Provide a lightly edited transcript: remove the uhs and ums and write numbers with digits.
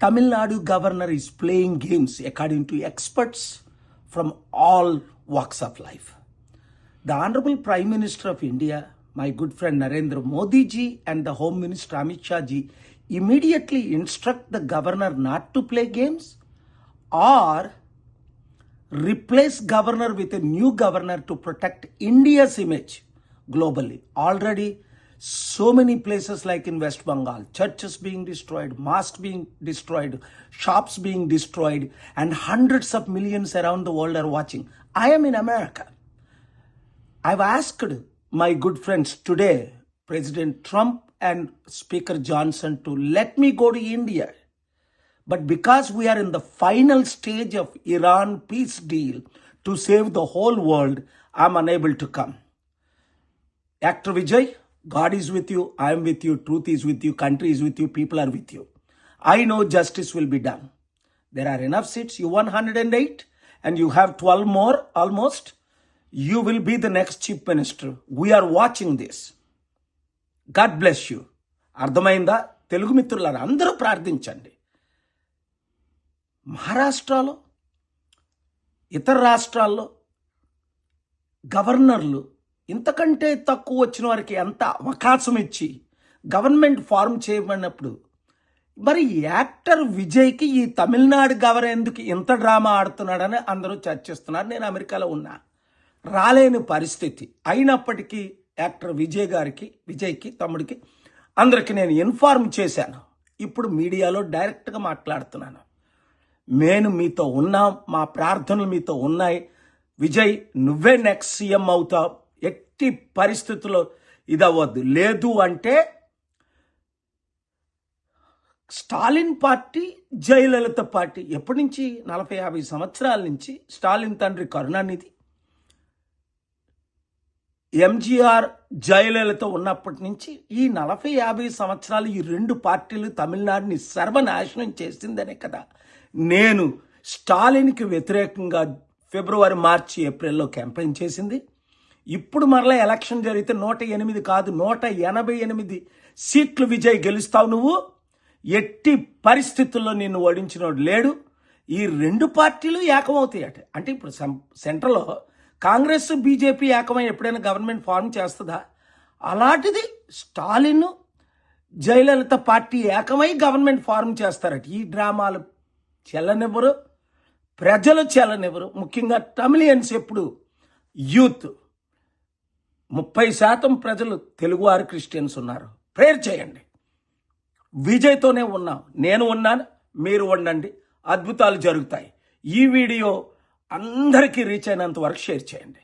Tamil Nadu governor is playing games according to experts from all walks of life. The Honorable Prime Minister of India, my good friend Narendra Modi ji, and the Home Minister Amit Shah ji immediately instruct the governor not to play games or replace governor with a new governor to protect India's image globally. Already, so many places like in West Bengal, churches being destroyed, mosques being destroyed, shops being destroyed, and hundreds of millions around the world are watching. I am in America. I've asked my good friends today, President Trump and Speaker Johnson, to let me go to India. But because we are in the final stage of Iran peace deal to save the whole world, I'm unable to come. Actor Vijay, God is with you, I am with you, truth is with you, country is with you, people are with you. I know justice will be done. There are enough seats. You won 108 and you have 12 more almost. You will be the next chief minister. We are watching this. God bless you. అర్థమైందా? తెలుగు మిత్రులారా అందరూ ప్రార్థించండి. మహారాష్ట్రలో ఇతర రాష్ట్రాల్లో గవర్నర్లు ఇంతకంటే తక్కువ వచ్చిన వారికి ఎంత అవకాశం ఇచ్చి గవర్నమెంట్ ఫార్మ్ చేయబడినప్పుడు మరి యాక్టర్ విజయ్కి ఈ తమిళనాడు గవర్నర్ ఎందుకు ఇంత డ్రామా ఆడుతున్నాడని అందరూ చర్చిస్తున్నారు. నేను అమెరికాలో ఉన్నా, రాలేని పరిస్థితి అయినప్పటికీ యాక్టర్ విజయ్కి తమ్ముడికి అందరికి నేను ఇన్ఫార్మ్ చేశాను. ఇప్పుడు మీడియాలో డైరెక్ట్గా మాట్లాడుతున్నాను. నేను మీతో ఉన్నాం, మా ప్రార్థనలు మీతో ఉన్నాయి. విజయ్, నువ్వే నెక్స్ట్ సీఎం అవుతావు. ఎట్టి పరిస్థితుల్లో ఇదవ్వద్దు. లేదు అంటే స్టాలిన్ పార్టీ, జయలలిత పార్టీ ఎప్పటి నుంచి 40-50 సంవత్సరాల నుంచి స్టాలిన్ తండ్రి కరుణానిధి, ఎంజీఆర్, జయలలిత ఉన్నప్పటి నుంచి ఈ 40-50 సంవత్సరాలు ఈ రెండు పార్టీలు తమిళనాడుని సర్వనాశనం చేసిందనే కదా నేను స్టాలిన్కి వ్యతిరేకంగా ఫిబ్రవరి, మార్చి, ఏప్రిల్లో క్యాంపెయిన్ చేసింది. ఇప్పుడు మరలా ఎలక్షన్ జరిగితే 108 కాదు 188 సీట్లు విజయ్ గెలుస్తావు. నువ్వు ఎట్టి పరిస్థితుల్లో నిన్ను ఓడించినోడు లేడు. ఈ రెండు పార్టీలు ఏకమవుతాయట. అంటే ఇప్పుడు సెంట్రల్లో కాంగ్రెస్, బీజేపీ ఏకమై ఎప్పుడైనా గవర్నమెంట్ ఫార్మ్ చేస్తుందా? అలాంటిది స్టాలిన్, జయలలిత పార్టీ ఏకమై గవర్నమెంట్ ఫార్మ్ చేస్తారట. ఈ డ్రామాలు చెల్లనివ్వరు, ప్రజలు చెల్లనివ్వరు. ముఖ్యంగా తమిళియన్స్ ఎప్పుడు యూత్ 30% ప్రజలు తెలుగువారు, క్రిస్టియన్స్ ఉన్నారు. ప్రేయర్ చేయండి. విజయ్తోనే ఉన్నాం. నేను ఉన్నాను, మీరు ఉండండి. అద్భుతాలు జరుగుతాయి. ఈ వీడియో అందరికీ రీచ్ అయినంత వరకు షేర్ చేయండి.